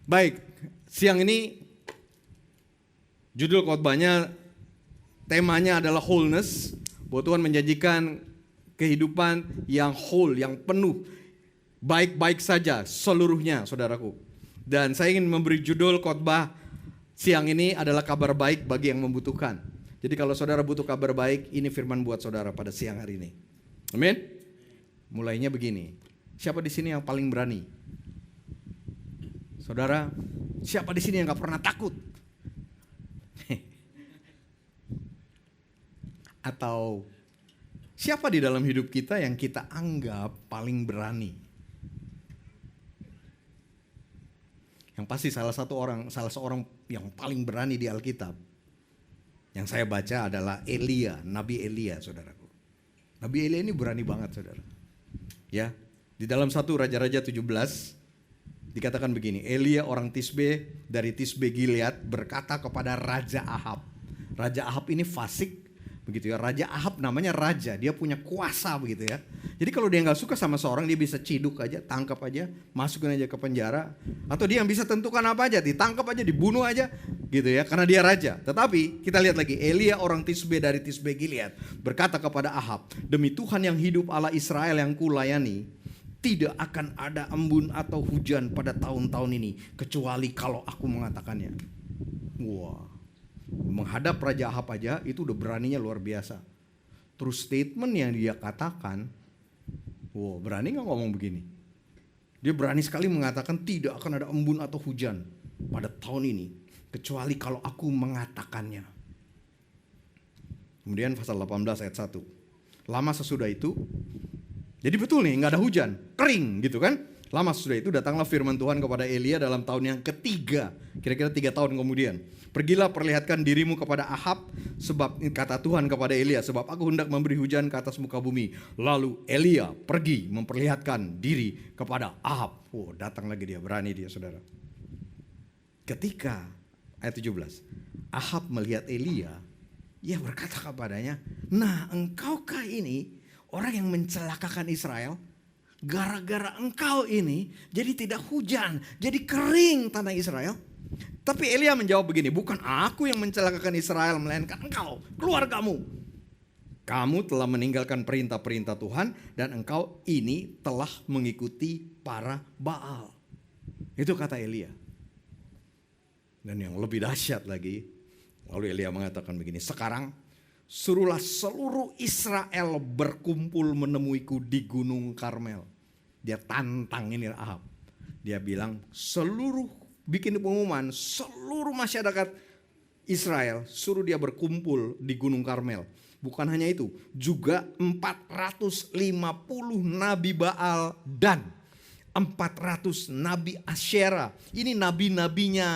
Baik, siang ini judul khotbahnya, temanya adalah wholeness. Bahwa Tuhan menjanjikan kehidupan yang whole, yang penuh, baik-baik saja seluruhnya, saudaraku. Dan saya ingin memberi judul khotbah siang ini adalah kabar baik bagi yang membutuhkan. Jadi kalau saudara butuh kabar baik, ini firman buat saudara pada siang hari ini. Amin. Mulainya begini. Siapa di sini yang paling berani? Saudara, siapa di sini yang gak pernah takut? Atau siapa di dalam hidup kita yang kita anggap paling berani? Yang pasti salah seorang yang paling berani di Alkitab yang saya baca adalah Elia, Nabi Elia, saudaraku. Nabi Elia ini berani banget, saudara. Ya, di dalam 1 Raja-Raja 17 dikatakan begini, Elia orang Tisbe dari Tisbe Gilead berkata kepada Raja Ahab. Raja Ahab ini fasik, begitu ya. Raja Ahab namanya raja, dia punya kuasa begitu ya. Jadi kalau dia nggak suka sama seorang, dia bisa ciduk aja, tangkap aja, masukin aja ke penjara. Atau dia yang bisa tentukan apa aja, ditangkap aja, dibunuh aja gitu ya, karena dia raja. Tetapi kita lihat lagi, Elia orang Tisbe dari Tisbe Gilead berkata kepada Ahab, demi Tuhan yang hidup Allah Israel yang kulayani, tidak akan ada embun atau hujan pada tahun-tahun ini kecuali kalau aku mengatakannya. Wah, menghadap Raja Ahab aja itu udah beraninya luar biasa. Terus statement yang dia katakan, wah, berani gak ngomong begini? Dia berani sekali mengatakan tidak akan ada embun atau hujan pada tahun ini kecuali kalau aku mengatakannya. Kemudian pasal 18 ayat 1. Lama sesudah itu, jadi betul nih, gak ada hujan, kering gitu kan. Lama sesudah itu datanglah firman Tuhan kepada Elia dalam tahun yang ketiga, kira-kira 3 tahun kemudian. Pergilah perlihatkan dirimu kepada Ahab, sebab kata Tuhan kepada Elia, sebab aku hendak memberi hujan ke atas muka bumi. Lalu Elia pergi memperlihatkan diri kepada Ahab. Oh, datang lagi dia, berani dia, saudara. Ketika ayat 17, Ahab melihat Elia, ia berkata kepadanya, nah engkaukah ini orang yang mencelakakan Israel? Gara-gara engkau ini jadi tidak hujan, jadi kering tanah Israel. Tapi Elia menjawab begini, bukan aku yang mencelakakan Israel, melainkan engkau, keluargamu. Kamu telah meninggalkan perintah-perintah Tuhan dan engkau ini telah mengikuti para Baal. Itu kata Elia. Dan yang lebih dahsyat lagi, lalu Elia mengatakan begini, sekarang suruhlah seluruh Israel berkumpul menemuiku di Gunung Karmel. Dia tantang ini Ahab. Dia bilang bikin pengumuman, seluruh masyarakat Israel suruh dia berkumpul di Gunung Karmel. Bukan hanya itu, juga 450 nabi Baal dan 400 nabi Asyera. Ini nabi-nabinya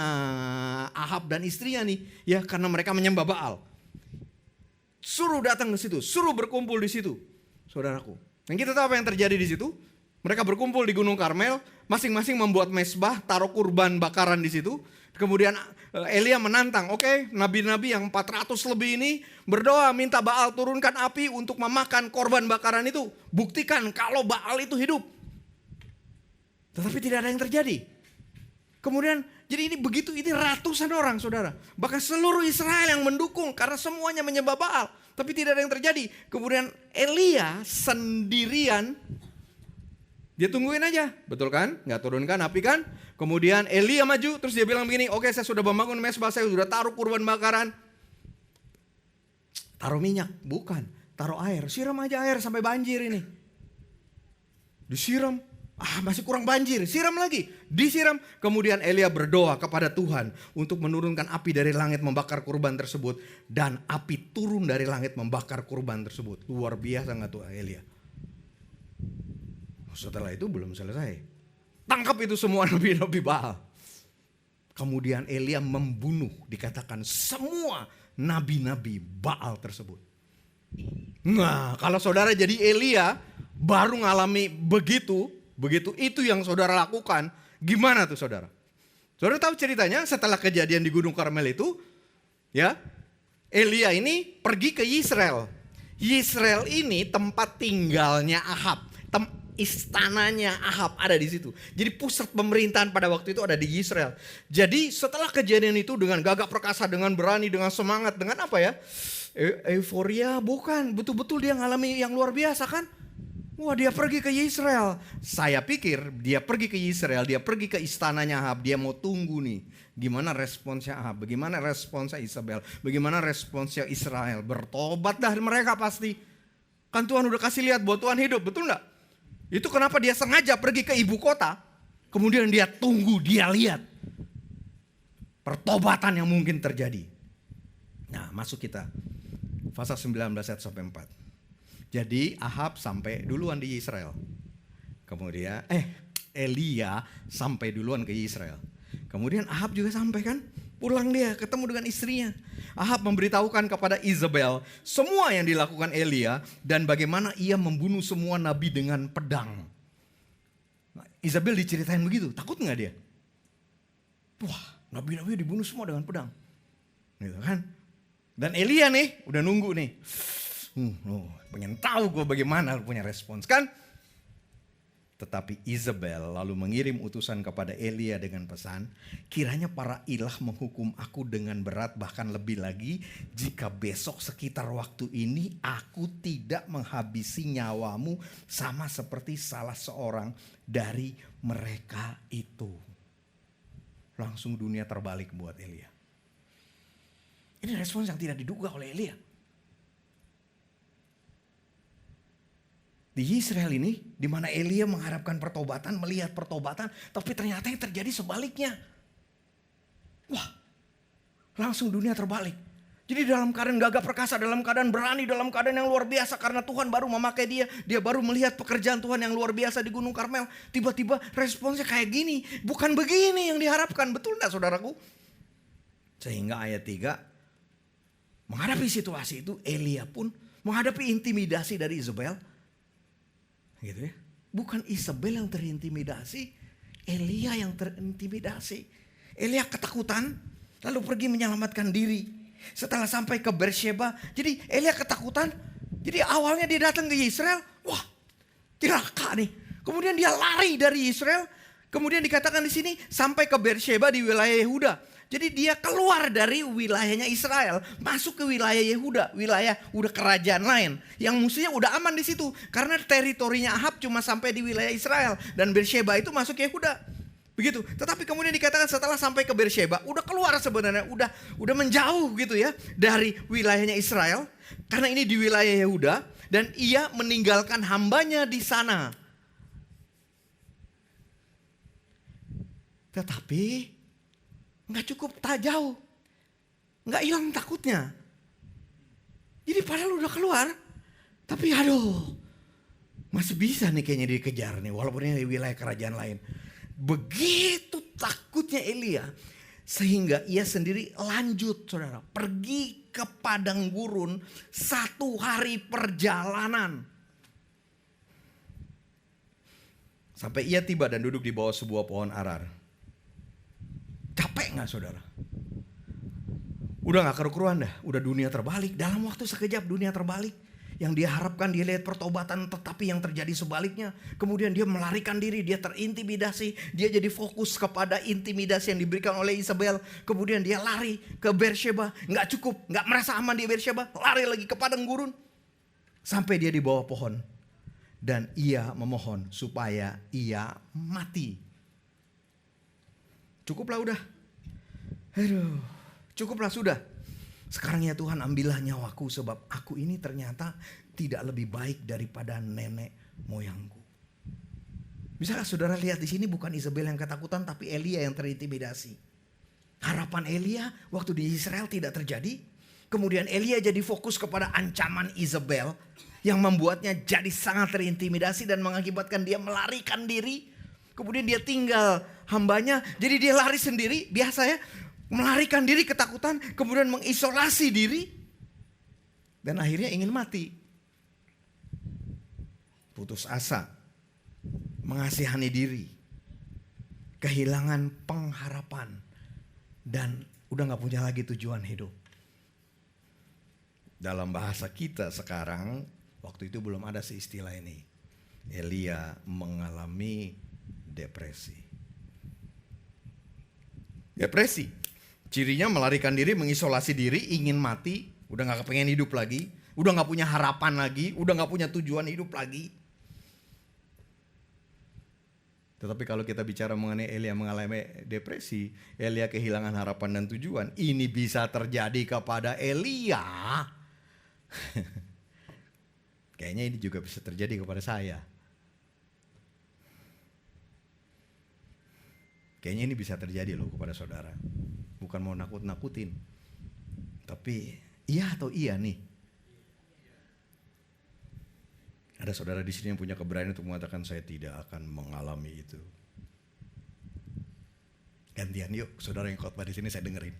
Ahab dan istrinya nih, ya, karena mereka menyembah Baal. Suruh datang ke situ, suruh berkumpul di situ, saudaraku. Dan kita tahu apa yang terjadi di situ? Mereka berkumpul di Gunung Karmel, masing-masing membuat mezbah, taruh kurban bakaran di situ. Kemudian Elia menantang, oke, nabi-nabi yang 400 lebih ini berdoa minta Baal turunkan api untuk memakan korban bakaran itu. Buktikan kalau Baal itu hidup. Tetapi tidak ada yang terjadi. Kemudian jadi ini ratusan orang, saudara. Bahkan seluruh Israel yang mendukung karena semuanya menyembah Baal. Tapi tidak ada yang terjadi. Kemudian Elia sendirian, dia tungguin aja, betul kan? Gak turunkan api kan? Kemudian Elia maju, terus dia bilang begini, oke, saya sudah membangun mezbah, saya sudah taruh kurban bakaran. Taruh minyak, bukan, taruh air, siram aja air sampai banjir ini. Disiram, masih kurang banjir, siram lagi, disiram. Kemudian Elia berdoa kepada Tuhan untuk menurunkan api dari langit membakar kurban tersebut. Dan api turun dari langit membakar kurban tersebut. Luar biasa gak tuh Elia? Setelah itu belum selesai. Tangkap itu semua nabi-nabi Baal. Kemudian Elia membunuh, dikatakan semua nabi-nabi Baal tersebut. Nah, kalau saudara jadi Elia baru ngalami begitu itu yang saudara lakukan, gimana tuh saudara? Saudara tahu ceritanya setelah kejadian di Gunung Karmel itu, ya, Elia ini pergi ke Yisrael. Yisrael ini tempat tinggalnya Ahab. istananya Ahab ada di situ. Jadi pusat pemerintahan pada waktu itu ada di Israel. Jadi setelah kejadian itu dengan gagah perkasa, dengan berani, dengan semangat, dengan apa ya? Euforia bukan, betul-betul dia ngalami yang luar biasa kan? Wah, dia pergi ke Israel. Saya pikir dia pergi ke Israel, dia pergi ke istananya Ahab, dia mau tunggu nih. Gimana responsnya Ahab, bagaimana responsnya Isabel, bagaimana responsnya Israel. Bertobat dah mereka pasti. Kan Tuhan udah kasih lihat bahwa Tuhan hidup, betul gak? Itu kenapa dia sengaja pergi ke ibu kota. Kemudian dia tunggu, dia lihat pertobatan yang mungkin terjadi. Nah, masuk kita. Pasal 19 ayat sampai 4. Jadi Ahab sampai duluan di Israel. Kemudian Elia sampai duluan ke Israel. Kemudian Ahab juga sampai kan? Pulang dia ketemu dengan istrinya. Ahab memberitahukan kepada Isabel semua yang dilakukan Elia dan bagaimana ia membunuh semua nabi dengan pedang. Nah, Isabel diceritain begitu, takut nggak dia? Wah, nabi-nabi dibunuh semua dengan pedang, gitu kan? Dan Elia nih udah nunggu nih. Pengen tahu gue bagaimana punya respons kan? Tetapi Isabel lalu mengirim utusan kepada Elia dengan pesan, kiranya para ilah menghukum aku dengan berat, bahkan lebih lagi jika besok sekitar waktu ini aku tidak menghabisi nyawamu sama seperti salah seorang dari mereka itu. Langsung dunia terbalik buat Elia. Ini respons yang tidak diduga oleh Elia. Di Israel ini, di mana Elia mengharapkan pertobatan, melihat pertobatan, tapi ternyata yang terjadi sebaliknya. Wah, langsung dunia terbalik. Jadi dalam keadaan gagah perkasa, dalam keadaan berani, dalam keadaan yang luar biasa, karena Tuhan baru memakai dia baru melihat pekerjaan Tuhan yang luar biasa di Gunung Karmel. Tiba-tiba responsnya kayak gini, bukan begini yang diharapkan, betul enggak saudaraku? Sehingga ayat 3, menghadapi situasi itu, Elia pun menghadapi intimidasi dari Isabel. Gitu ya. Bukan Isabel yang terintimidasi, Elia yang terintimidasi. Elia ketakutan, lalu pergi menyelamatkan diri. Setelah sampai ke Beersheba, jadi Elia ketakutan. Jadi awalnya dia datang ke Israel, wah, tiraka nih. Kemudian dia lari dari Israel. Kemudian dikatakan di sini sampai ke Beersheba di wilayah Yehuda. Jadi dia keluar dari wilayahnya Israel, masuk ke wilayah Yehuda, wilayah udah kerajaan lain yang musuhnya udah aman di situ karena teritorinya Ahab cuma sampai di wilayah Israel dan Beersheba itu masuk Yehuda. Begitu. Tetapi kemudian dikatakan setelah sampai ke Beersheba udah keluar sebenarnya, udah menjauh gitu ya dari wilayahnya Israel karena ini di wilayah Yehuda dan ia meninggalkan hambanya di sana. Tetapi nggak cukup tak jauh, nggak hilang takutnya. Jadi padahal udah keluar, tapi aduh, masih bisa nih kayaknya dikejar nih, walaupun ini wilayah kerajaan lain. Begitu takutnya Elia, sehingga ia sendiri lanjut, saudara, pergi ke padang gurun 1 hari perjalanan. Sampai ia tiba dan duduk di bawah sebuah pohon arar. Capek gak saudara? Udah gak keruan dah, udah dunia terbalik. Dalam waktu sekejap dunia terbalik. Yang dia harapkan dia lihat pertobatan, tetapi yang terjadi sebaliknya. Kemudian dia melarikan diri, dia terintimidasi. Dia jadi fokus kepada intimidasi yang diberikan oleh Isabel. Kemudian dia lari ke Beersheba. Gak cukup, gak merasa aman di Beersheba. Lari lagi ke padang gurun. Sampai dia di bawah pohon. Dan ia memohon supaya ia mati. Cukuplah udah. Aduh, cukuplah sudah. Sekarang ya Tuhan, ambillah nyawaku sebab aku ini ternyata tidak lebih baik daripada nenek moyangku. Bisakah saudara lihat di sini bukan Isabel yang ketakutan tapi Elia yang terintimidasi. Harapan Elia waktu di Israel tidak terjadi. Kemudian Elia jadi fokus kepada ancaman Isabel yang membuatnya jadi sangat terintimidasi dan mengakibatkan dia melarikan diri. Kemudian dia tinggal hambanya, jadi dia lari sendiri, biasa ya, melarikan diri ketakutan, kemudian mengisolasi diri, dan akhirnya ingin mati. Putus asa, mengasihani diri, kehilangan pengharapan, dan udah gak punya lagi tujuan hidup. Dalam bahasa kita sekarang, waktu itu belum ada istilah ini. Elia mengalami depresi. Depresi, cirinya melarikan diri, mengisolasi diri, ingin mati, udah gak kepengen hidup lagi, udah gak punya harapan lagi, udah gak punya tujuan hidup lagi. Tetapi kalau kita bicara mengenai Elia mengalami depresi, Elia kehilangan harapan dan tujuan, ini bisa terjadi kepada Elia. Kayaknya ini juga bisa terjadi kepada saya. Kayaknya ini bisa terjadi loh kepada saudara. Bukan mau nakut-nakutin. Tapi iya atau iya nih? Ada saudara di sini yang punya keberanian untuk mengatakan saya tidak akan mengalami itu. Gantian yuk, saudara yang khotbah di sini saya dengerin.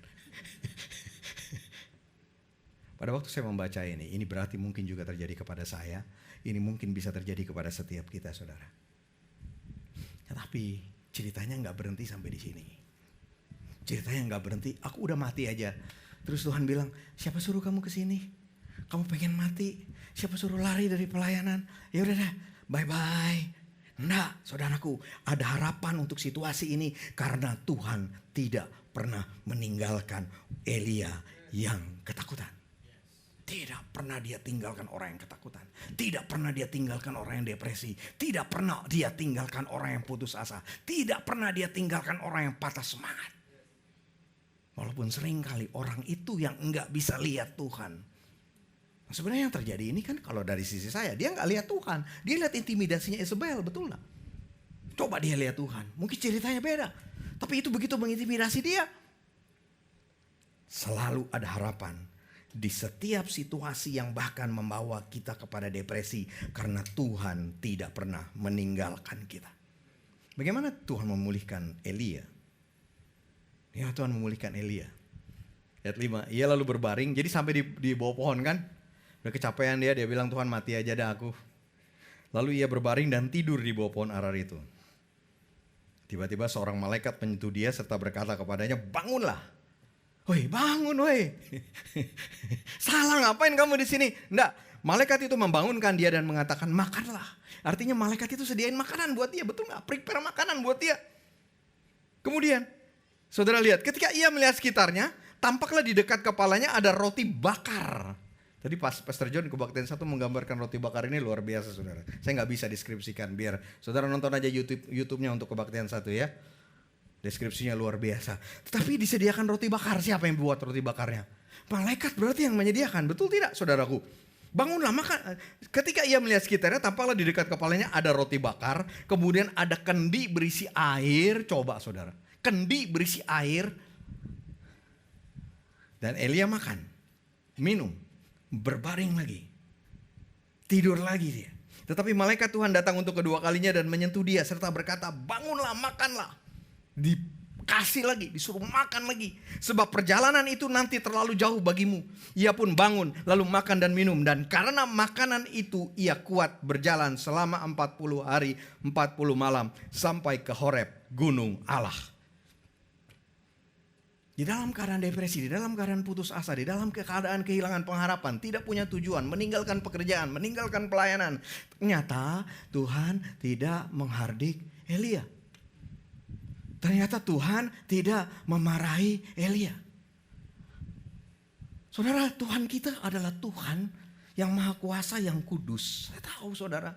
Pada waktu saya membaca ini berarti mungkin juga terjadi kepada saya. Ini mungkin bisa terjadi kepada setiap kita, saudara. Tetapi ceritanya nggak berhenti sampai di sini. Ceritanya nggak berhenti. Aku udah mati aja. Terus Tuhan bilang, siapa suruh kamu ke sini? Kamu pengen mati? Siapa suruh lari dari pelayanan? Ya udah deh, bye bye. Enggak, saudaraku, ada harapan untuk situasi ini karena Tuhan tidak pernah meninggalkan Elia yang ketakutan. Tidak pernah dia tinggalkan orang yang ketakutan. Tidak pernah dia tinggalkan orang yang depresi. Tidak pernah dia tinggalkan orang yang putus asa. Tidak pernah dia tinggalkan orang yang patah semangat. Walaupun seringkali orang itu yang enggak bisa lihat Tuhan. Nah, sebenarnya yang terjadi ini kan kalau dari sisi saya, dia enggak lihat Tuhan. Dia lihat intimidasinya Isabel, betul enggak? Coba dia lihat Tuhan. Mungkin ceritanya beda. Tapi itu begitu mengintimidasi dia. Selalu ada harapan. Di setiap situasi yang bahkan membawa kita kepada depresi. Karena Tuhan tidak pernah meninggalkan kita. Bagaimana Tuhan memulihkan Elia? Ya, Tuhan memulihkan Elia. Ayat 5, ia lalu berbaring. Jadi sampai di bawah pohon kan. Udah kecapean dia bilang Tuhan mati aja dah aku. Lalu ia berbaring dan tidur di bawah pohon arar itu. Tiba-tiba seorang malaikat menyentuh dia serta berkata kepadanya, bangunlah. Woi, bangun woi. Salah ngapain kamu di sini? Enggak, malaikat itu membangunkan dia dan mengatakan makanlah. Artinya malaikat itu sediain makanan buat dia, betul enggak? Prepare makanan buat dia. Kemudian, saudara lihat, ketika ia melihat sekitarnya, tampaklah di dekat kepalanya ada roti bakar. Tadi pas Pastor John kebaktian satu menggambarkan roti bakar ini luar biasa, saudara. Saya nggak bisa deskripsikan, biar saudara nonton aja YouTube-nya untuk kebaktian satu ya. Deskripsinya luar biasa. Tetapi disediakan roti bakar. Siapa yang buat roti bakarnya? Malaikat berarti yang menyediakan. Betul tidak saudaraku? Bangunlah makan. Ketika ia melihat sekitarnya, tampaklah di dekat kepalanya ada roti bakar. Kemudian ada kendi berisi air. Coba saudara. Kendi berisi air. Dan Elia makan. Minum. Berbaring lagi. Tidur lagi dia. Tetapi malaikat Tuhan datang untuk kedua kalinya dan menyentuh dia. Serta berkata, bangunlah makanlah. Dikasih lagi, disuruh makan lagi. Sebab perjalanan itu nanti terlalu jauh bagimu. Ia pun bangun, lalu makan dan minum. Dan karena makanan itu ia kuat berjalan selama 40 hari, 40 malam. Sampai ke Horeb, gunung Allah. Di dalam keadaan depresi, di dalam keadaan putus asa, di dalam keadaan kehilangan pengharapan, tidak punya tujuan, meninggalkan pekerjaan, meninggalkan pelayanan. Ternyata Tuhan tidak menghardik Elia. Ternyata Tuhan tidak memarahi Elia. Saudara, Tuhan kita adalah Tuhan yang maha kuasa, yang kudus. Saya tahu saudara.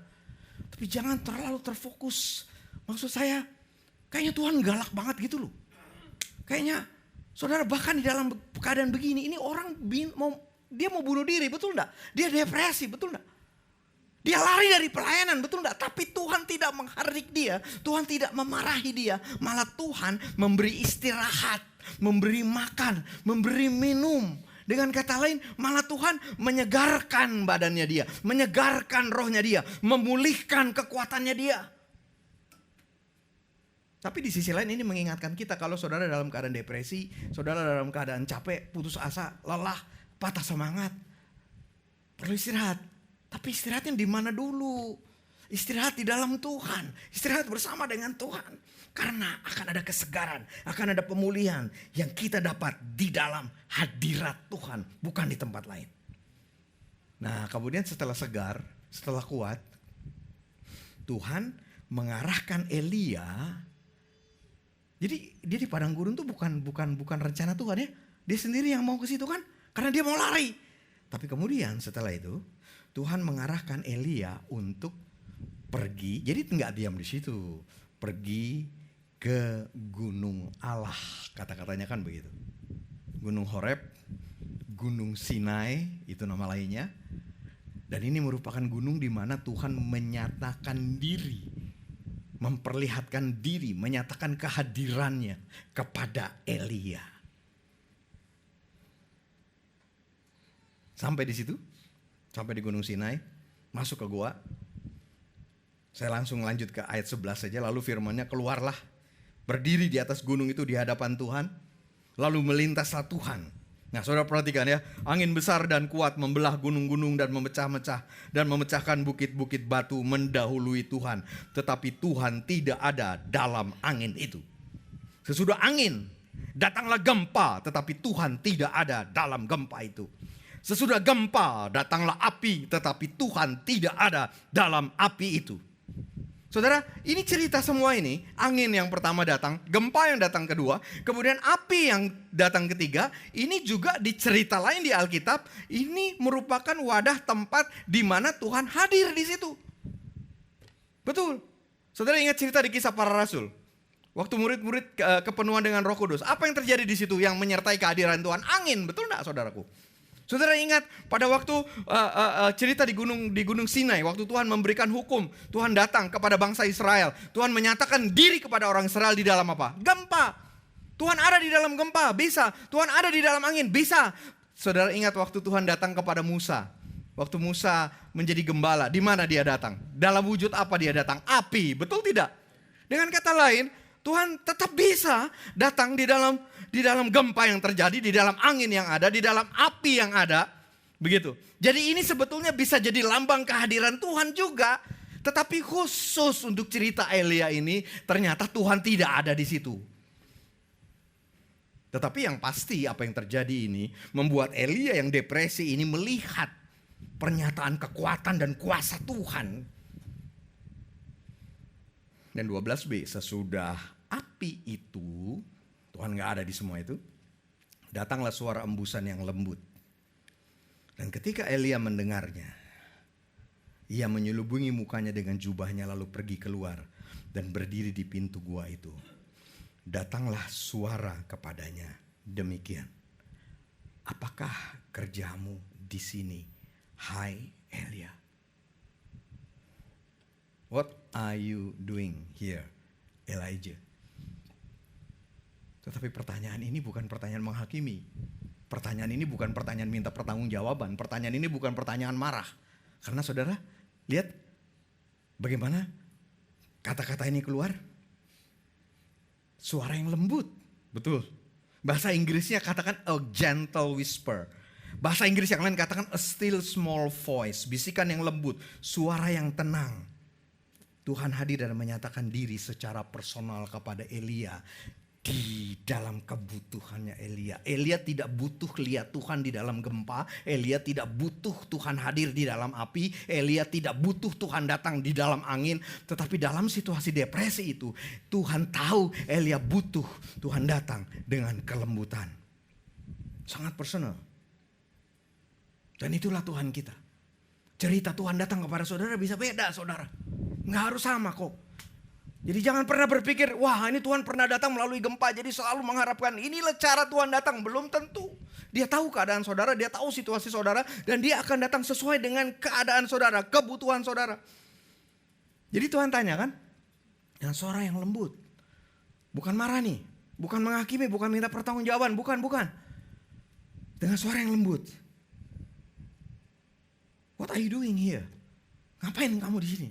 Tapi jangan terlalu terfokus. Maksud saya, kayaknya Tuhan galak banget gitu loh. Kayaknya, saudara bahkan di dalam keadaan begini, ini orang dia mau bunuh diri, betul enggak? Dia depresi, betul enggak? Dia lari dari pelayanan, betul enggak? Tapi Tuhan tidak menghardik dia. Tuhan tidak memarahi dia. Malah Tuhan memberi istirahat, memberi makan, memberi minum. Dengan kata lain, malah Tuhan menyegarkan badannya dia. Menyegarkan rohnya dia. Memulihkan kekuatannya dia. Tapi di sisi lain ini mengingatkan kita kalau saudara dalam keadaan depresi, saudara dalam keadaan capek, putus asa, lelah, patah semangat. Perlu istirahat. Tapi istirahatnya di mana dulu? Istirahat di dalam Tuhan. Istirahat bersama dengan Tuhan. Karena akan ada kesegaran, akan ada pemulihan yang kita dapat di dalam hadirat Tuhan, bukan di tempat lain. Nah, kemudian setelah segar, setelah kuat, Tuhan mengarahkan Elia. Jadi dia di padang gurun tuh bukan rencana Tuhan ya. Dia sendiri yang mau ke situ kan, karena dia mau lari. Tapi kemudian setelah itu Tuhan mengarahkan Elia untuk pergi. Jadi nggak diam di situ, pergi ke gunung Allah. Kata-katanya kan begitu. Gunung Horeb, Gunung Sinai, itu nama lainnya. Dan ini merupakan gunung di mana Tuhan menyatakan diri, memperlihatkan diri, menyatakan kehadirannya kepada Elia. Sampai di situ, sampai di Gunung Sinai, masuk ke gua. Saya langsung lanjut ke ayat 11 saja, lalu firman-Nya, keluarlah, berdiri di atas gunung itu di hadapan Tuhan, lalu melintaslah Tuhan. Nah, saudara perhatikan ya, angin besar dan kuat membelah gunung-gunung dan memecah-mecah dan memecahkan bukit-bukit batu mendahului Tuhan. Tetapi Tuhan tidak ada dalam angin itu. Sesudah angin, datanglah gempa, tetapi Tuhan tidak ada dalam gempa itu. Sesudah gempa, datanglah api, tetapi Tuhan tidak ada dalam api itu. Saudara, ini cerita semua ini, angin yang pertama datang, gempa yang datang kedua, kemudian api yang datang ketiga, ini juga di cerita lain di Alkitab, ini merupakan wadah tempat di mana Tuhan hadir di situ. Betul. Saudara ingat cerita di Kisah Para Rasul? Waktu murid-murid kepenuhan dengan Roh Kudus, apa yang terjadi di situ yang menyertai kehadiran Tuhan? Angin, betul enggak saudaraku? Saudara ingat pada waktu cerita di gunung Sinai, waktu Tuhan memberikan hukum, Tuhan datang kepada bangsa Israel. Tuhan menyatakan diri kepada orang Israel di dalam apa? Gempa. Tuhan ada di dalam gempa, bisa. Tuhan ada di dalam angin, bisa. Saudara ingat waktu Tuhan datang kepada Musa. Waktu Musa menjadi gembala, di mana dia datang? Dalam wujud apa dia datang? Api, betul tidak? Dengan kata lain, Tuhan tetap bisa datang di dalam gempa yang terjadi, di dalam angin yang ada, di dalam api yang ada. Begitu. Jadi ini sebetulnya bisa jadi lambang kehadiran Tuhan juga. Tetapi khusus untuk cerita Elia ini, ternyata Tuhan tidak ada di situ. Tetapi yang pasti apa yang terjadi ini membuat Elia yang depresi ini melihat pernyataan kekuatan dan kuasa Tuhan. Dan 12b, sesudah api itu, Tuhan gak ada di semua itu, datanglah suara embusan yang lembut. Dan ketika Elia mendengarnya, ia menyelubungi mukanya dengan jubahnya lalu pergi keluar dan berdiri di pintu gua itu. Datanglah suara kepadanya, demikian, apakah kerjamu di sini, hai Elia? What are you doing here, Elijah? Tetapi pertanyaan ini bukan pertanyaan menghakimi. Pertanyaan ini bukan pertanyaan minta pertanggungjawaban. Pertanyaan ini bukan pertanyaan marah. Karena saudara, lihat bagaimana kata-kata ini keluar. Suara yang lembut. Betul. Bahasa Inggrisnya katakan a gentle whisper. Bahasa Inggris yang lain katakan a still small voice. Bisikan yang lembut. Suara yang tenang. Tuhan hadir dan menyatakan diri secara personal kepada Elia di dalam kebutuhannya Elia. Elia tidak butuh lihat Tuhan di dalam gempa. Elia tidak butuh Tuhan hadir di dalam api. Elia tidak butuh Tuhan datang di dalam angin. Tetapi dalam situasi depresi itu, Tuhan tahu Elia butuh Tuhan datang dengan kelembutan. Sangat personal. Dan itulah Tuhan kita. Cerita Tuhan datang kepada saudara bisa beda saudara. Nggak harus sama kok. Jadi jangan pernah berpikir, wah ini Tuhan pernah datang melalui gempa, jadi selalu mengharapkan inilah cara Tuhan datang. Belum tentu. Dia tahu keadaan saudara, dia tahu situasi saudara, dan dia akan datang sesuai dengan keadaan saudara, kebutuhan saudara. Jadi Tuhan tanya kan, dengan suara yang lembut. Bukan marah nih, bukan menghakimi, bukan minta pertanggungjawaban, bukan. Dengan suara yang lembut. What are you doing here? Ngapain kamu di sini?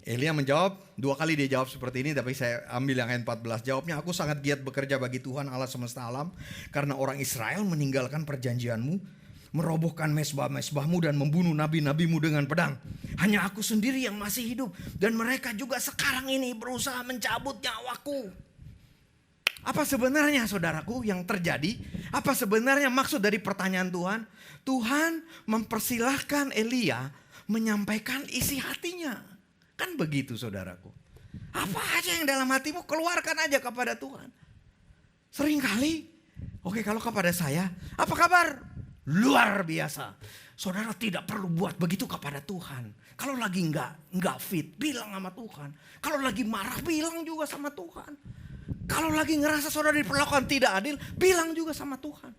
Elia menjawab, 2 kali dia jawab seperti ini, tapi saya ambil yang ayat 14. Jawabnya, aku sangat giat bekerja bagi Tuhan Allah semesta alam, karena orang Israel meninggalkan perjanjianmu, merobohkan mesbah-mesbahmu dan membunuh nabi-nabimu dengan pedang. Hanya aku sendiri yang masih hidup, dan mereka juga sekarang ini berusaha mencabut nyawaku. Apa sebenarnya saudaraku yang terjadi? Apa sebenarnya maksud dari pertanyaan Tuhan? Tuhan mempersilahkan Elia menyampaikan isi hatinya. Jangan begitu saudaraku. Apa aja yang dalam hatimu keluarkan aja kepada Tuhan. Seringkali, oke kalau kepada saya, apa kabar? Luar biasa. Saudara tidak perlu buat begitu kepada Tuhan. Kalau lagi nggak fit, bilang sama Tuhan. Kalau lagi marah, bilang juga sama Tuhan. Kalau lagi ngerasa saudara diperlakukan tidak adil, bilang juga sama Tuhan.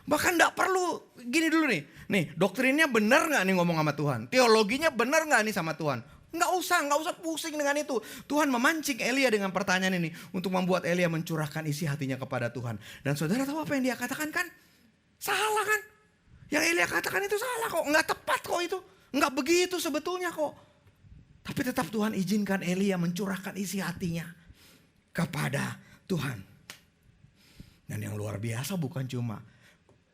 Bahkan nggak perlu gini dulu nih. Nih doktrinnya benar nggak nih ngomong sama Tuhan? Teologinya benar nggak nih sama Tuhan? Nggak usah pusing dengan itu. Tuhan memancing Elia dengan pertanyaan ini untuk membuat Elia mencurahkan isi hatinya kepada Tuhan. Dan saudara tahu apa yang dia katakan kan? Salah kan? Yang Elia katakan itu salah kok, nggak tepat kok itu. Nggak begitu sebetulnya kok. Tapi tetap Tuhan izinkan Elia mencurahkan isi hatinya kepada Tuhan. Dan yang luar biasa bukan cuma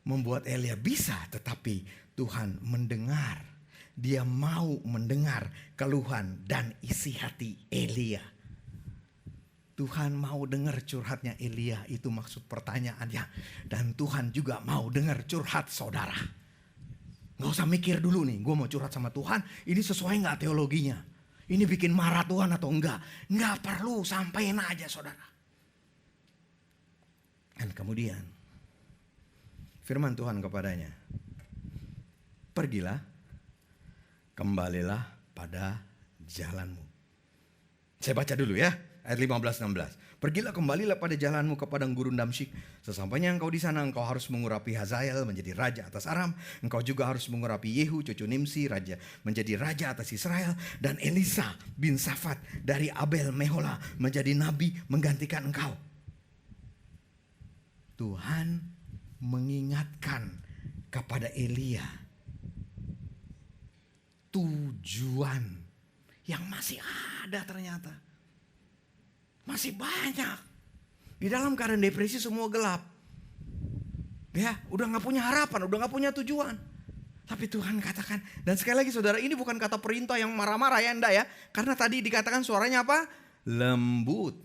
membuat Elia bisa, tetapi Tuhan mendengar. Dia mau mendengar keluhan dan isi hati Elia. Tuhan mau dengar curhatnya Elia, itu maksud pertanyaannya. Dan Tuhan juga mau dengar curhat saudara. Gak usah mikir dulu nih, gue mau curhat sama Tuhan, ini sesuai gak teologinya? Ini bikin marah Tuhan atau enggak? Enggak perlu, sampein aja saudara. Dan kemudian firman Tuhan kepadanya, pergilah, kembalilah pada jalanmu. Saya baca dulu ya, ayat 15-16. Pergilah kembalilah pada jalanmu ke padang gurun Damsyik. Sesampainya engkau di sana, engkau harus mengurapi Hazael menjadi raja atas Aram. Engkau juga harus mengurapi Yehu cucu Nimsi raja menjadi raja atas Israel. Dan Elisa bin Safat dari Abel Mehola menjadi nabi menggantikan engkau. Tuhan mengingatkan kepada Elia tujuan yang masih ada ternyata. Masih banyak. Di dalam keadaan depresi semua gelap. Ya, udah gak punya harapan, udah gak punya tujuan. Tapi Tuhan katakan, dan sekali lagi saudara, ini bukan kata perintah yang marah-marah ya, enggak ya. Karena tadi dikatakan suaranya apa? Lembut.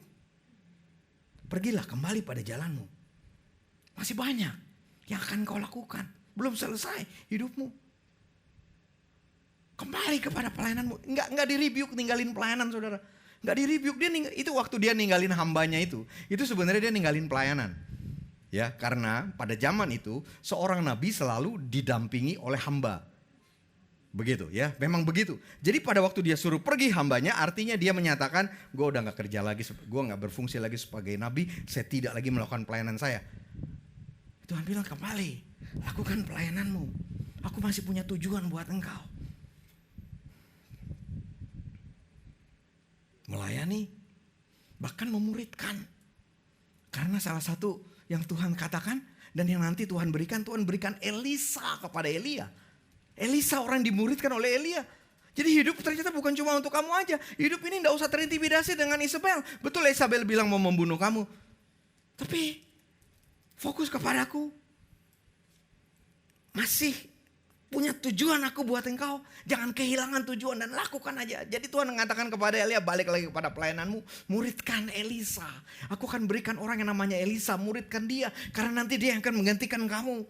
Pergilah kembali pada jalanmu. Masih banyak yang akan kau lakukan. Belum selesai hidupmu. Kembali kepada pelayananmu. Enggak di-rebuke ninggalin pelayanan saudara. Enggak di-rebuke, itu waktu dia ninggalin hambanya itu sebenarnya dia ninggalin pelayanan. Ya, karena pada zaman itu seorang nabi selalu didampingi oleh hamba. Begitu ya, memang begitu. Jadi pada waktu dia suruh pergi hambanya, artinya dia menyatakan, gue udah gak kerja lagi, gue gak berfungsi lagi sebagai nabi, saya tidak lagi melakukan pelayanan saya. Tuhan bilang kembali, lakukan pelayananmu. Aku masih punya tujuan buat engkau. Melayani, bahkan memuridkan. Karena salah satu yang Tuhan katakan dan yang nanti Tuhan berikan Elisa kepada Elia. Elisa orang dimuridkan oleh Elia. Jadi hidup ternyata bukan cuma untuk kamu aja. Hidup ini gak usah terintimidasi dengan Isabel. Betul Isabel bilang mau membunuh kamu. Tapi fokus kepadaku. Masih punya tujuan aku buat engkau. Jangan kehilangan tujuan dan lakukan aja. Jadi Tuhan mengatakan kepada Elia, balik lagi kepada pelayananmu. Muridkan Elisa. Aku akan berikan orang yang namanya Elisa. Muridkan dia. Karena nanti dia yang akan menggantikan kamu.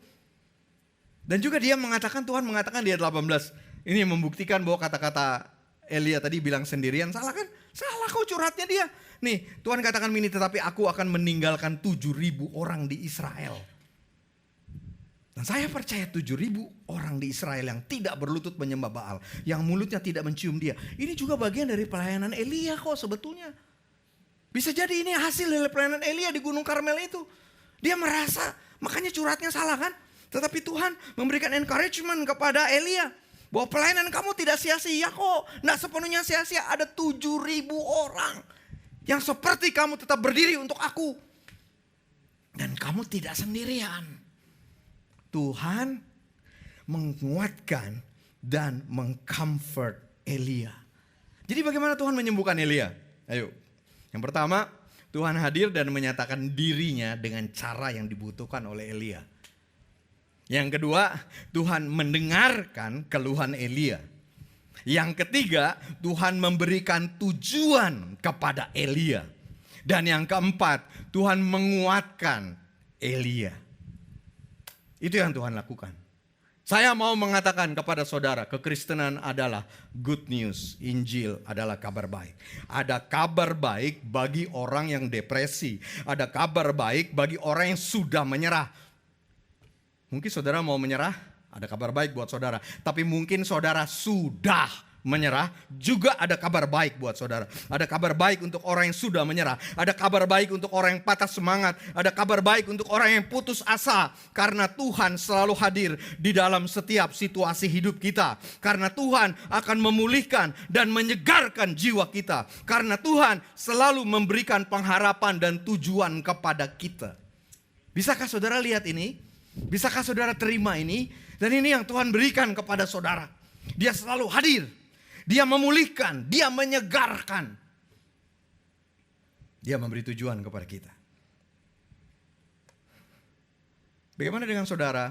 Dan juga dia mengatakan, Tuhan mengatakan di ayat 18. Ini yang membuktikan bahwa kata-kata Elia tadi bilang sendirian. Salah kan? Salah kok curhatnya dia. Nih Tuhan katakan ini, tetapi aku akan meninggalkan 7.000 orang di Israel. Dan saya percaya 7.000 orang di Israel yang tidak berlutut menyembah Baal. Yang mulutnya tidak mencium dia. Ini juga bagian dari pelayanan Elia kok sebetulnya. Bisa jadi ini hasil dari pelayanan Elia di Gunung Karmel itu. Dia merasa, makanya curhatnya salah kan. Tetapi Tuhan memberikan encouragement kepada Elia. Bahwa pelayanan kamu tidak sia-sia kok. Nggak sepenuhnya sia-sia. Ada 7.000 orang. Yang seperti kamu tetap berdiri untuk aku. Dan kamu tidak sendirian. Tuhan menguatkan dan mengcomfort Elia. Jadi bagaimana Tuhan menyembuhkan Elia? Ayo. Yang pertama, Tuhan hadir dan menyatakan dirinya dengan cara yang dibutuhkan oleh Elia. Yang kedua, Tuhan mendengarkan keluhan Elia. Yang ketiga, Tuhan memberikan tujuan kepada Elia. Dan yang keempat, Tuhan menguatkan Elia. Itu yang Tuhan lakukan. Saya mau mengatakan kepada saudara, kekristenan adalah good news. Injil adalah kabar baik. Ada kabar baik bagi orang yang depresi. Ada kabar baik bagi orang yang sudah menyerah. Mungkin saudara mau menyerah, ada kabar baik buat saudara. Tapi mungkin saudara sudah menyerah, juga ada kabar baik buat saudara. Ada kabar baik untuk orang yang sudah menyerah. Ada kabar baik untuk orang yang patah semangat. Ada kabar baik untuk orang yang putus asa. Karena Tuhan selalu hadir di dalam setiap situasi hidup kita. Karena Tuhan akan memulihkan dan menyegarkan jiwa kita. Karena Tuhan selalu memberikan pengharapan dan tujuan kepada kita. Bisakah saudara lihat ini? Bisakah saudara terima ini? Dan ini yang Tuhan berikan kepada saudara. Dia selalu hadir. Dia memulihkan, dia menyegarkan. Dia memberi tujuan kepada kita. Bagaimana dengan saudara?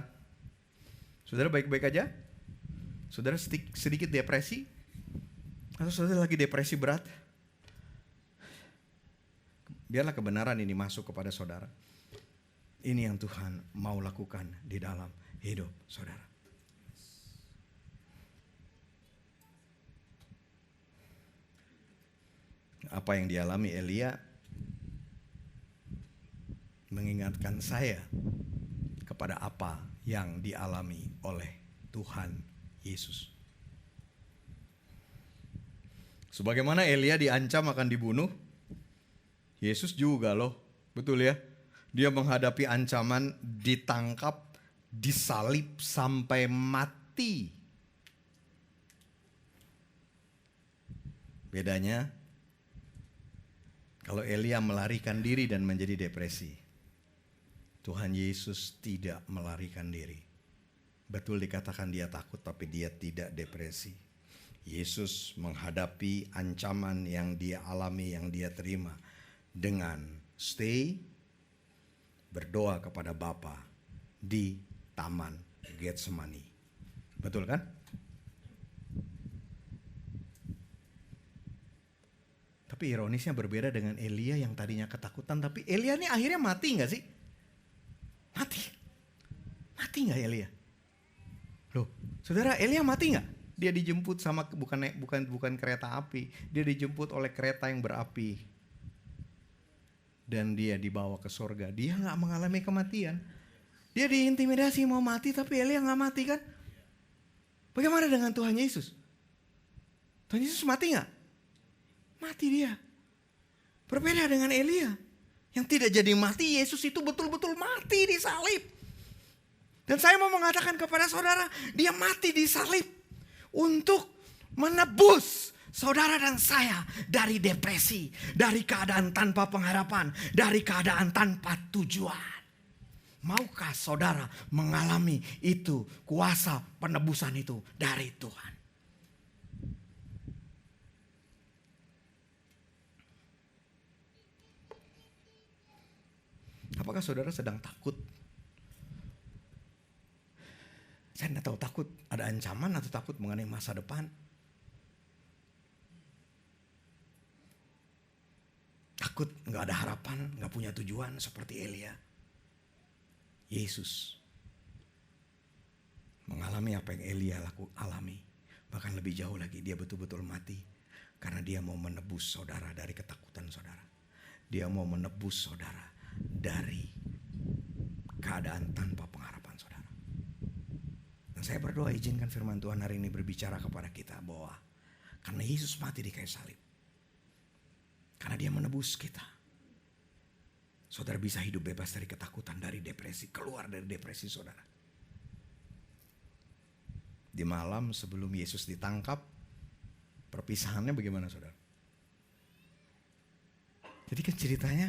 Saudara baik-baik aja? Saudara sedikit depresi? Atau saudara lagi depresi berat? Biarlah kebenaran ini masuk kepada saudara. Ini yang Tuhan mau lakukan di dalam hidup saudara. Apa yang dialami Elia mengingatkan saya kepada apa yang dialami oleh Tuhan Yesus. Sebagaimana Elia diancam akan dibunuh, Yesus juga loh, betul ya? Dia menghadapi ancaman ditangkap, disalib sampai mati. Bedanya, kalau Elia melarikan diri dan menjadi depresi, Tuhan Yesus tidak melarikan diri. Betul dikatakan dia takut, tapi dia tidak depresi. Yesus menghadapi ancaman yang dia alami, yang dia terima dengan stay, berdoa kepada Bapa di Taman Getsemani. Betul kan? Tapi ironisnya berbeda dengan Elia yang tadinya ketakutan. Tapi Elia ini akhirnya mati gak sih? Mati. Mati gak Elia? Loh, saudara, Elia mati gak? Dia dijemput sama bukan kereta api. Dia dijemput oleh kereta yang berapi. Dan dia dibawa ke sorga. Dia gak mengalami kematian. Dia diintimidasi mau mati, tapi Elia gak mati kan? Bagaimana dengan Tuhan Yesus? Tuhan Yesus mati gak? Mati dia. Berbeda dengan Elia yang tidak jadi mati. Yesus itu betul-betul mati di salib. Dan saya mau mengatakan kepada saudara, dia mati di salib untuk menebus saudara dan saya dari depresi, dari keadaan tanpa pengharapan, dari keadaan tanpa tujuan. Maukah saudara mengalami itu, kuasa penebusan itu dari Tuhan? Apakah saudara sedang takut? Saya tidak tahu takut ada ancaman atau takut mengenai masa depan. Takut gak ada harapan, gak punya tujuan seperti Elia. Yesus mengalami apa yang Elia alami. Bahkan lebih jauh lagi, dia betul-betul mati. Karena dia mau menebus saudara dari ketakutan saudara. Dia mau menebus saudara dari keadaan tanpa pengharapan saudara. Dan saya berdoa izinkan firman Tuhan hari ini berbicara kepada kita bahwa karena Yesus mati di kayu salib, karena dia menebus kita, saudara bisa hidup bebas dari ketakutan, dari depresi, keluar dari depresi saudara. Di malam sebelum Yesus ditangkap, perpisahannya bagaimana saudara? Jadi kan ceritanya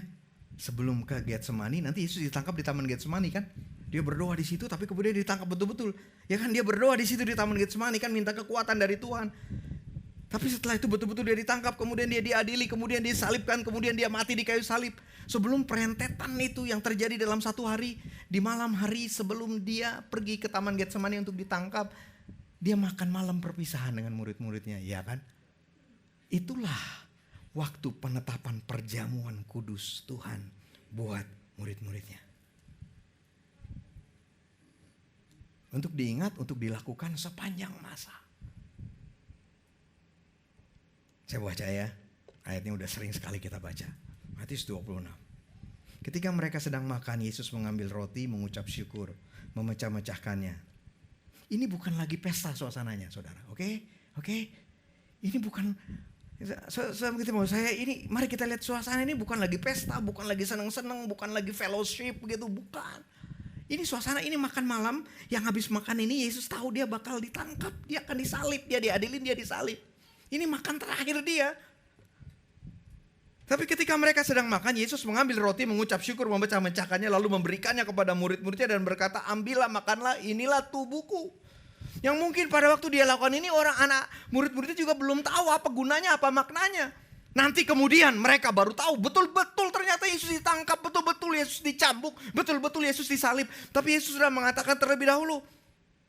sebelum ke Getsemani, nanti Yesus ditangkap di Taman Getsemani kan? Dia berdoa di situ, tapi kemudian ditangkap betul-betul. Ya kan, dia berdoa di situ di Taman Getsemani kan, minta kekuatan dari Tuhan. Tapi setelah itu betul-betul dia ditangkap, kemudian dia diadili, kemudian dia disalibkan, kemudian dia mati di kayu salib. Sebelum perentetan itu yang terjadi dalam satu hari, di malam hari sebelum dia pergi ke Taman Getsemani untuk ditangkap, dia makan malam perpisahan dengan murid-muridnya, ya kan? Itulah waktu penetapan perjamuan kudus Tuhan buat murid-muridnya. Untuk diingat, untuk dilakukan sepanjang masa. Saya baca ya, ayatnya udah sering sekali kita baca. Matius 26. Ketika mereka sedang makan, Yesus mengambil roti, mengucap syukur, memecah-mecahkannya. Ini bukan lagi pesta suasananya, saudara. Oke? Ini bukan, saya ini, mari kita lihat suasana ini bukan lagi pesta, bukan lagi senang-senang, bukan lagi fellowship gitu, bukan. Ini suasana, ini makan malam, yang habis makan ini Yesus tahu dia bakal ditangkap, dia akan disalib, dia diadilin, dia disalib. Ini makan terakhir dia. Tapi ketika mereka sedang makan, Yesus mengambil roti, mengucap syukur, memecah-mecahkannya, lalu memberikannya kepada murid-muridnya dan berkata, ambillah, makanlah, inilah tubuhku. Yang mungkin pada waktu dia lakukan ini, orang anak murid-muridnya juga belum tahu apa gunanya, apa maknanya. Nanti kemudian mereka baru tahu, betul-betul ternyata Yesus ditangkap, betul-betul Yesus dicambuk, betul-betul Yesus disalib. Tapi Yesus sudah mengatakan terlebih dahulu,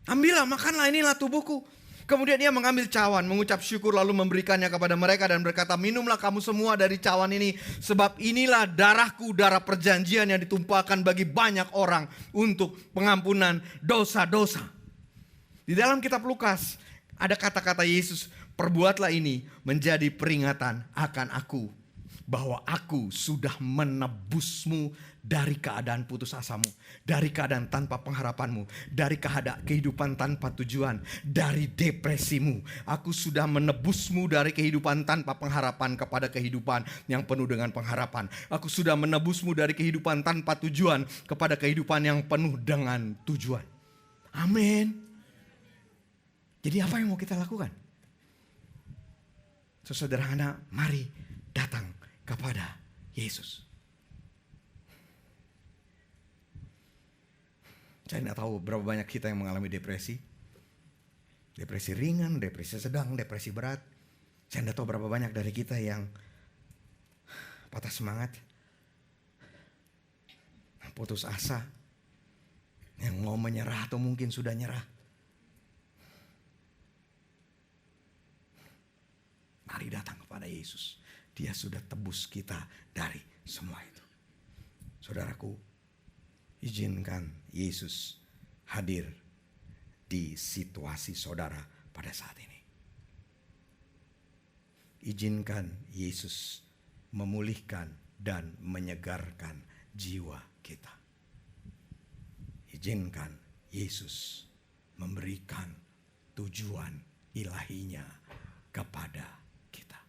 ambillah, makanlah, inilah tubuhku. Kemudian ia mengambil cawan, mengucap syukur, lalu memberikannya kepada mereka dan berkata, minumlah kamu semua dari cawan ini, sebab inilah darahku, darah perjanjian yang ditumpahkan bagi banyak orang untuk pengampunan dosa-dosa. Di dalam kitab Lukas ada kata-kata Yesus, perbuatlah ini menjadi peringatan akan aku, bahwa aku sudah menebusmu dari keadaan putus asamu, dari keadaan tanpa pengharapanmu, dari kehidupan tanpa tujuan, dari depresimu. Aku sudah menebusmu dari kehidupan tanpa pengharapan kepada kehidupan yang penuh dengan pengharapan. Aku sudah menebusmu dari kehidupan tanpa tujuan kepada kehidupan yang penuh dengan tujuan. Amin. Jadi apa yang mau kita lakukan? Sesederhana, mari datang kepada Yesus. Saya tidak tahu berapa banyak kita yang mengalami depresi. Depresi ringan, depresi sedang, depresi berat. Saya tidak tahu berapa banyak dari kita yang patah semangat, putus asa, yang mau menyerah atau mungkin sudah nyerah. Mari datang kepada Yesus. Dia sudah tebus kita dari semua itu. Saudaraku, izinkan Yesus hadir di situasi saudara pada saat ini. Izinkan Yesus memulihkan dan menyegarkan jiwa kita. Izinkan Yesus memberikan tujuan ilahinya kepada kita.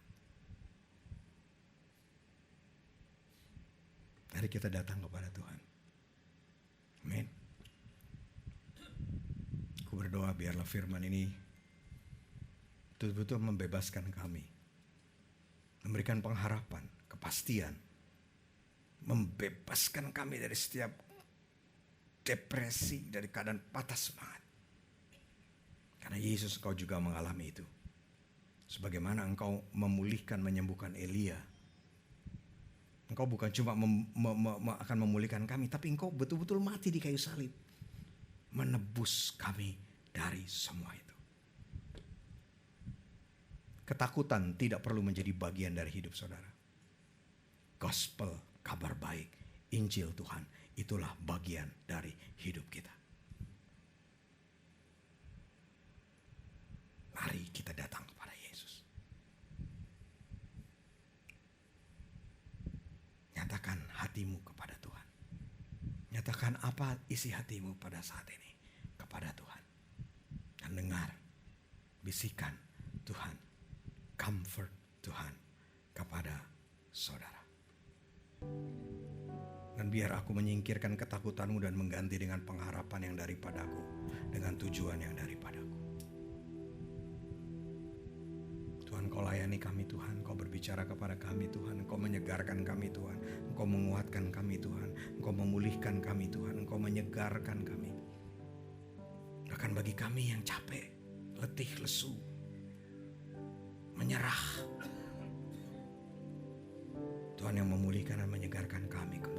Mari kita datang kepada Tuhan. Amin. Aku berdoa biarlah firman ini betul-betul membebaskan kami. Memberikan pengharapan, kepastian. Membebaskan kami dari setiap depresi, dari keadaan patah semangat. Karena Yesus, Engkau juga mengalami itu. Sebagaimana Engkau memulihkan, menyembuhkan Elia. Engkau bukan cuma akan memulihkan kami, tapi Engkau betul-betul mati di kayu salib. Menebus kami dari semua itu. Ketakutan tidak perlu menjadi bagian dari hidup saudara. Gospel, kabar baik, Injil Tuhan, itulah bagian dari hidup kita. Mari kita datang kepada Yesus. Nyatakan hatimu kepada Tuhan. Nyatakan apa isi hatimu pada saat ini kepada Tuhan. Dan dengar bisikan Tuhan, comfort Tuhan kepada saudara. Dan biar aku menyingkirkan ketakutanmu dan mengganti dengan pengharapan yang daripadaku, dengan tujuan yang daripadaku. Tuhan, Kau layani kami Tuhan, Kau berbicara kepada kami Tuhan, Kau menyegarkan kami Tuhan, Engkau menguatkan kami Tuhan, Engkau memulihkan kami Tuhan, Engkau menyegarkan kami. Bahkan bagi kami yang capek, letih, lesu, menyerah, Tuhan yang memulihkan dan menyegarkan kami kembali.